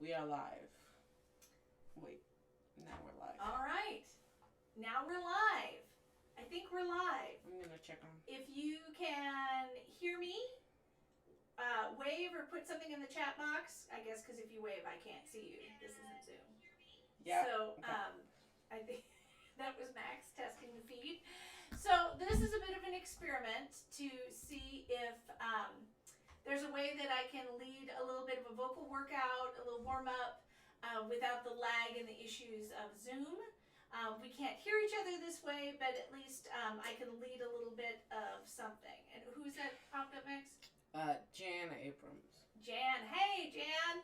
We are live. Wait, now we're live. All right. Now we're live. I think we're live. I'm going to check on. If you can hear me, wave or put something in the chat box. I guess because if you wave, I can't see you. This isn't Zoom. Yeah. So Okay. I think that was Max testing the feed. So this is a bit of an experiment to see if there's a way that I can lead a little bit of a vocal workout, a little warm up, without the lag and the issues of Zoom. We can't hear each other this way, but at least I can lead a little bit of something. And who's that popped up, Max? Jan Abrams. Jan. Hey, Jan.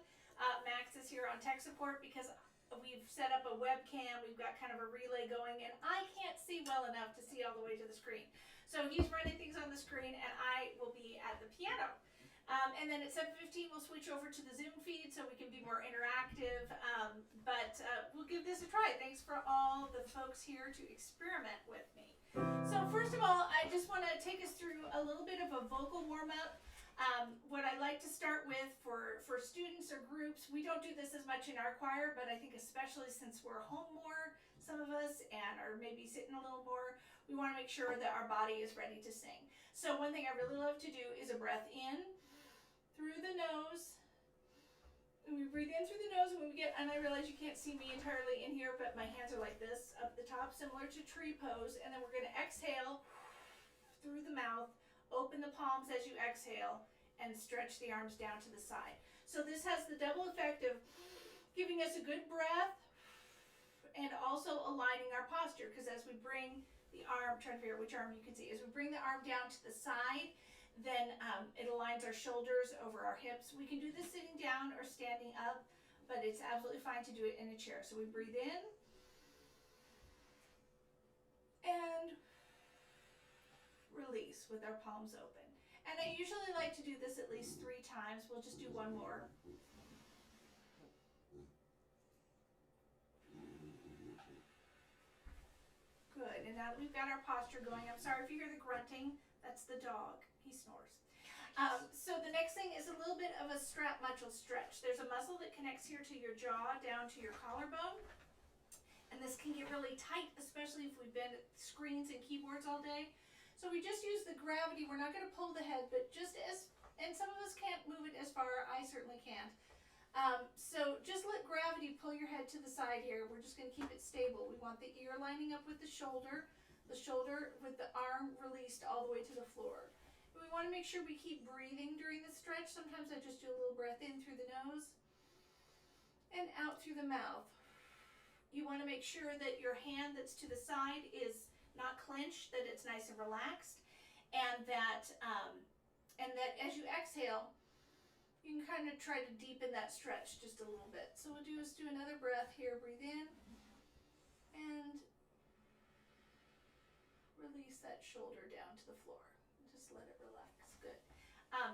Max is here on tech support because we've set up a webcam. We've got kind of a relay going, and I can't see well enough to see all the way to the screen. So he's running things on the screen, and I will be at the piano. And then at 7:15, we'll switch over to the Zoom feed so we can be more interactive. But we'll give this a try. Thanks for all the folks here to experiment with me. So first of all, I just want to take us through a little bit of a vocal warm-up. What I like to start with for students or groups, we don't do this as much in our choir, but I think especially since we're home more, some of us, and are maybe sitting a little more, we want to make sure that our body is ready to sing. So one thing I really love to do is a breath in through the nose. And we breathe in through the nose, and when we get, and I realize you can't see me entirely in here, but my hands are like this up the top, similar to tree pose, and then we're going to exhale through the mouth. Open the palms as you exhale and stretch the arms down to the side. So this has the double effect of giving us a good breath and also aligning our posture, because as we bring the arm, trying to figure out which arm you can see, as we bring the arm down to the side, then it aligns our shoulders over our hips. We can do this sitting down or standing up, but it's absolutely fine to do it in a chair. So we breathe in and release with our palms open. And I usually like to do this at least 3 times. We'll just do one more. Good. And now that we've got our posture going, I'm sorry if you hear the grunting. That's the dog. He snores. So the next thing is a little bit of a strap muscle stretch. There's a muscle that connects here to your jaw down to your collarbone. And this can get really tight, especially if we've been at screens and keyboards all day. So we just use the gravity. We're not going to pull the head, but just as, and some of us can't move it as far. I certainly can't. So just let gravity pull your head to the side here. We're just going to keep it stable. We want the ear lining up with the shoulder with the arm released all the way to the floor. And we want to make sure we keep breathing during the stretch. Sometimes I just do a little breath in through the nose and out through the mouth. You want to make sure that your hand that's to the side is not clenched, that it's nice and relaxed, and that as you exhale, you can kind of try to deepen that stretch just a little bit. So we'll do another breath here. Breathe in and release that shoulder down to the floor. Just let it relax. Good.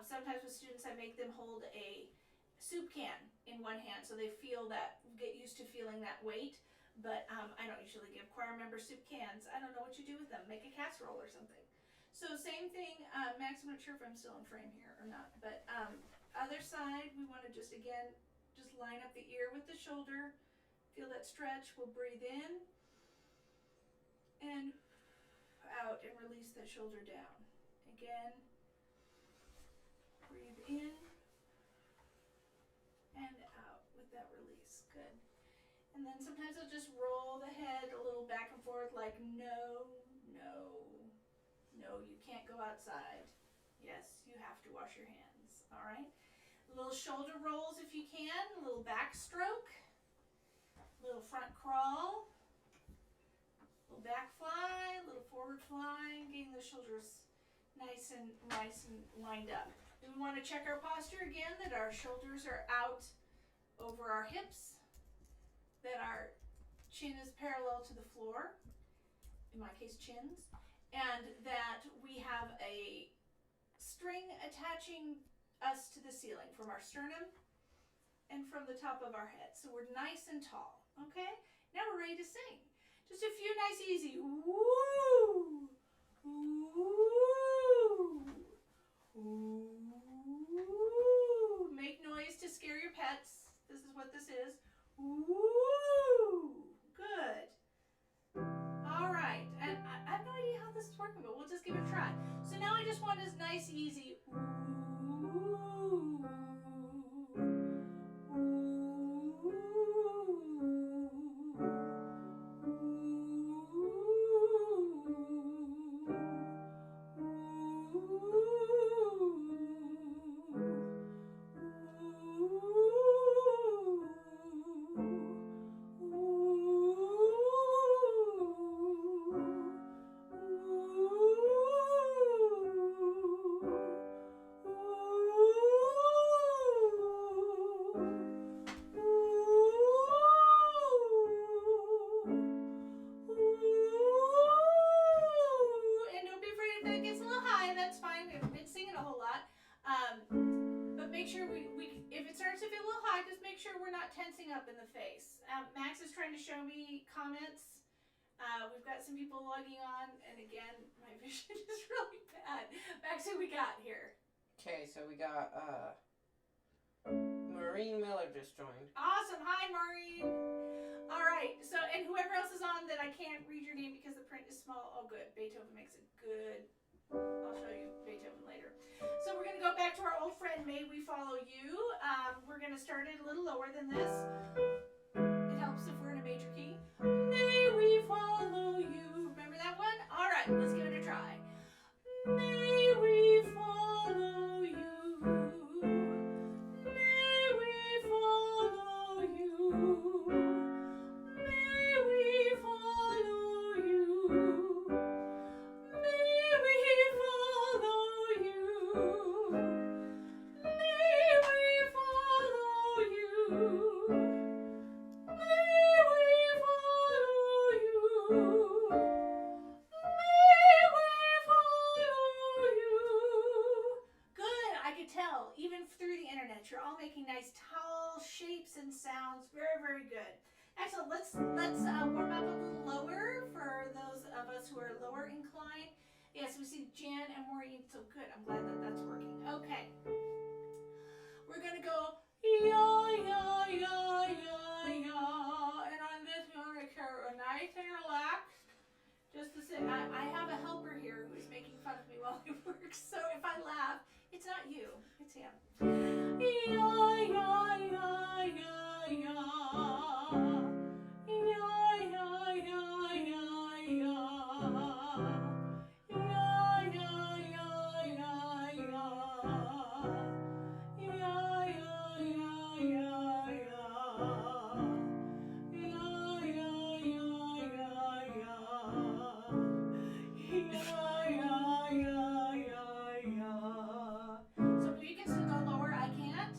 Sometimes with students, I make them hold a soup can in one hand so they get used to feeling that weight. But I don't usually give choir members soup cans. I don't know what you do with them. Make a casserole or something. So same thing, Max, I'm not sure if I'm still in frame here or not. But other side, we want to just line up the ear with the shoulder. Feel that stretch. We'll breathe in and out and release that shoulder down. Again, breathe in and out with that release. Good. And then sometimes I'll just roll the head a little back and forth like, no, no, no, you can't go outside. Yes, you have to wash your hands. All right. Little shoulder rolls if you can, a little back stroke, little front crawl, little back fly, little forward fly, getting the shoulders nice and lined up. Do we want to check our posture again, that our shoulders are out over our hips, that our chin is parallel to the floor, in my case chins, and that we have a string attaching us to the ceiling from our sternum and from the top of our head. So we're nice and tall, okay? Now we're ready to sing. Just a few nice easy woo, woo, woo. Make noise to scare your pets. this is what this is. Woo! Good. All right. And I have no idea how this is working, but we'll just give it a try. So now I just want this nice, easy. Ooh. And don't be afraid if that gets a little high, that's fine. We haven't been singing a whole lot. But make sure if it starts to feel a little high, just make sure we're not tensing up in the face. Max is trying to show me comments. We've got some people logging on, and again, my vision is really bad. Max, who we got here? Okay, so we got Maureen Miller just joined. Awesome. Hi, Maureen. All right. So, and whoever else is on that I can't read your name because the print is small. Oh, good. Beethoven makes it good. I'll show you Beethoven later. So we're going to go back to our old friend, May We Follow You. We're going to start it a little lower than this. It helps if we're in a major key. May we follow you. Remember that one? All right. Let's give it a try. May we follow you. May we follow you. May we follow you. May we follow you. May we follow you. May we follow you. May we follow you. Good. I could tell, even through the internet, you're all making nice tall shapes and sounds. Very, very good. Excellent. Let's warm up a little lower for those of us who are lower inclined. Yes, we see Jan and Maureen. So good. I'm glad that that's working. Okay. We're going to go ya, ya, ya, ya, ya. And on this, you want to care nice and relaxed. Just to say, I have a helper here who's making fun of me while he works. So if I laugh, it's not you. It's him. Ya, ya, ya, ya, ya. So you can still go lower, I can't.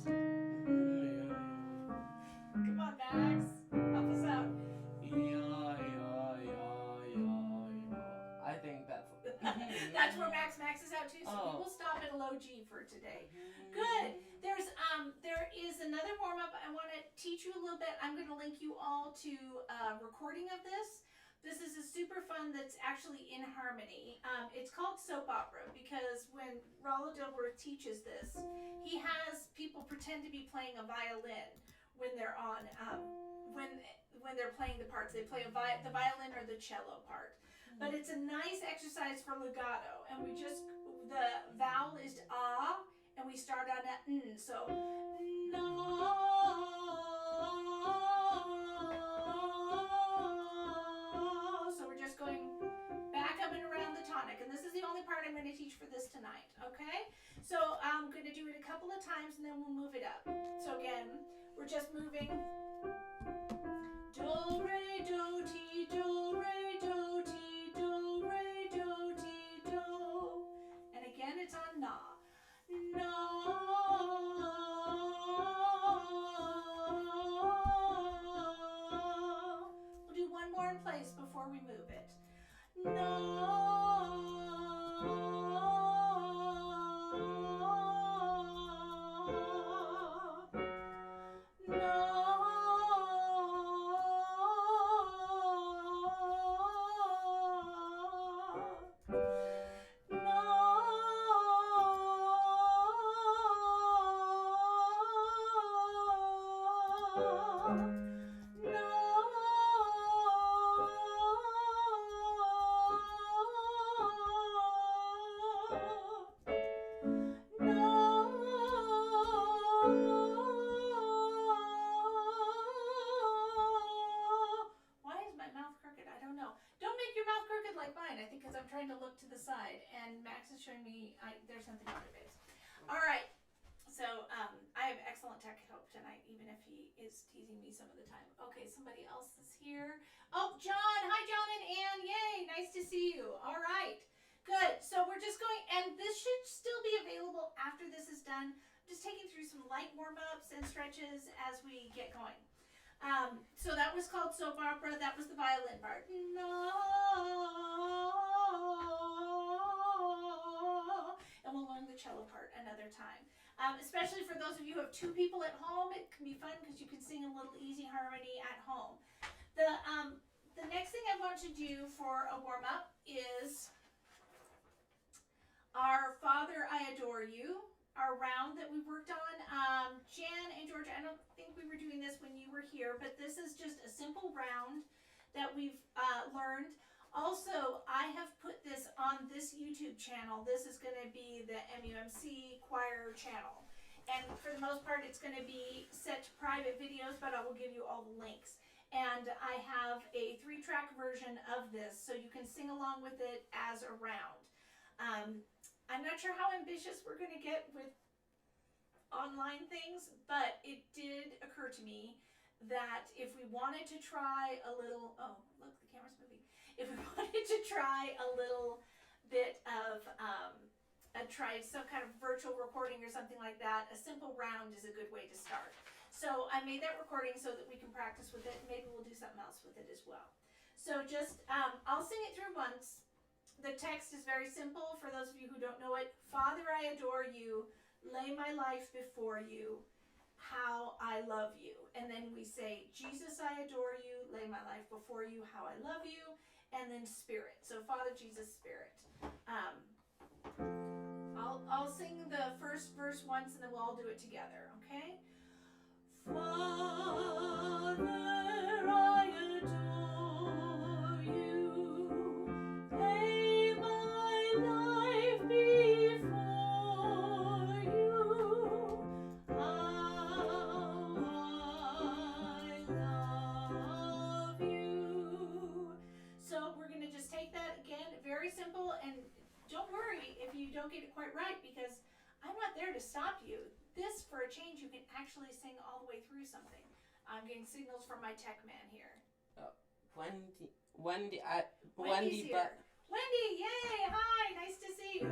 Come on, Max. Help us out. I think that's That's where Max maxes out too. So we will stop at a low G for today. Good. There is another warm up. I want to teach you a little bit. I'm going to link you all to a recording of this. This is a super fun that's actually in harmony. It's called soap opera because when Rollo Dilworth teaches this, he has people pretend to be playing a violin when they're on when they're playing the parts. They play the violin or the cello part. But it's a nice exercise for legato, and the vowel is ah, and we start on that n. So no. So we're just going back up and around the tonic, and this is the only part I'm going to teach for this tonight. Okay? So I'm going to do it a couple of times, and then we'll move it up. So again, we're just moving. Do re do ti do re do ti do re do ti do, and again it's on na. No. We'll do one more in place before we move it. No. No. Why is my mouth crooked? I don't know. Don't make your mouth crooked like mine. I think because I'm trying to look to the side, and Max is showing me there's something on your face. All right. So I have excellent tech help tonight, even if he is teasing me some of the time. Okay, somebody else is here. Oh, John. Hi, John and Ann. Yay. Nice to see you. All right. Good. So we're just going, and this should still be available after this is done. I'm just taking through some light warm-ups and stretches as we get going. So that was called soap opera. That was the violin part. No. And we'll learn the cello part another time. Especially for those of you who have two people at home, it can be fun because you can sing a little easy harmony at home. The next thing I want to do for a warm-up is our Father, I Adore You, our round that we worked on. Jan and George, I don't think we were doing this when you were here, but this is just a simple round that we've learned. Also, I have put this on this YouTube channel. This is going to be the MUMC choir channel. And for the most part, it's going to be set to private videos, but I will give you all the links. And I have a 3-track version of this, so you can sing along with it as a round. I'm not sure how ambitious we're going to get with online things, but it did occur to me that if we wanted to try a little, oh, look, the camera's moving. If we wanted to try a little bit of, try some kind of virtual recording or something like that, a simple round is a good way to start. So I made that recording so that we can practice with it. Maybe we'll do something else with it as well. So just, I'll sing it through once. The text is very simple for those of you who don't know it. Father, I adore you. Lay my life before you. How I love you. And then we say, Jesus, I adore you. Lay my life before you. How I love you. And then Spirit. So Father, Jesus, Spirit. I'll sing the first verse once and then we'll all do it together, okay? Father, I adore you. Lay my life before you. How I love you. So we're going to just take that again, very simple, and don't worry if you don't get it quite right because I'm not there to stop you. This, for a change, you can actually sing all the way through something. I'm getting signals from my tech man here. Wendy, Wendy's Wendy, here. Wendy, yay, hi, nice to see you.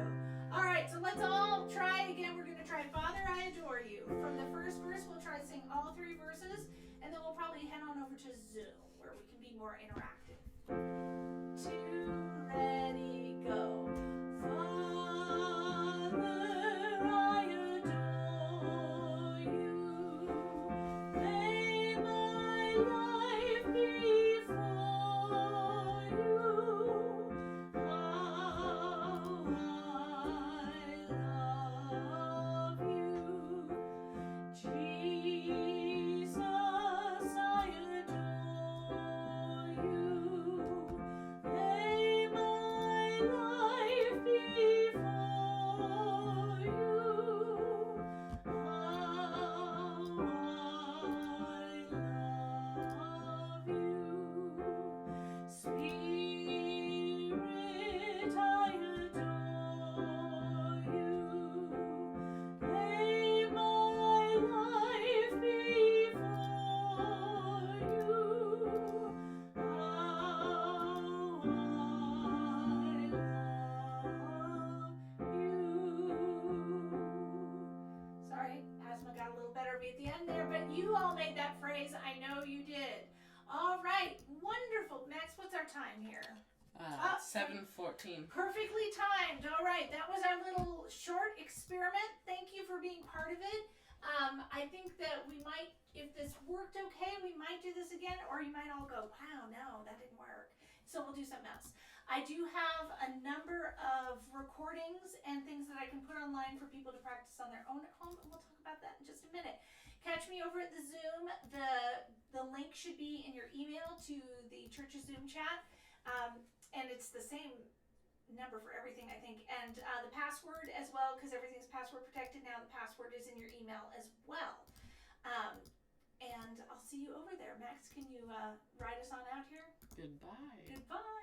All right, so let's all try again. We're going to try Father, I Adore You. From the first verse, we'll try to sing all 3 verses, and then we'll probably head on over to Zoom, where we can be more interactive. 2, ready, go. Father, I adore you. Lay my life before you. How I love you. Jesus, I adore you. Lay my life before you. How I love you. Spirit, I adore you. Lay my life before you. How I love you. Sorry, asthma got a little better at me at the end there, but you all made that phrase. I know you did. All right, wonderful. Max, what's our time here? 7:14. Perfectly timed. All right, that was our little short experiment. Thank you for being part of it. I think that we might, if this worked okay, we might do this again, or you might all go, wow, no, that didn't work. So we'll do something else. I do have a number of recordings and things that I can put online for people to practice on their own at home, and we'll talk about that in just a minute. Catch me over at the Zoom. The link should be in your email to the church's Zoom chat, and it's the same number for everything, I think, and the password as well, because everything's password protected now. The password is in your email as well. And I'll see you over there. Max, can you ride us on out here? Goodbye. Goodbye.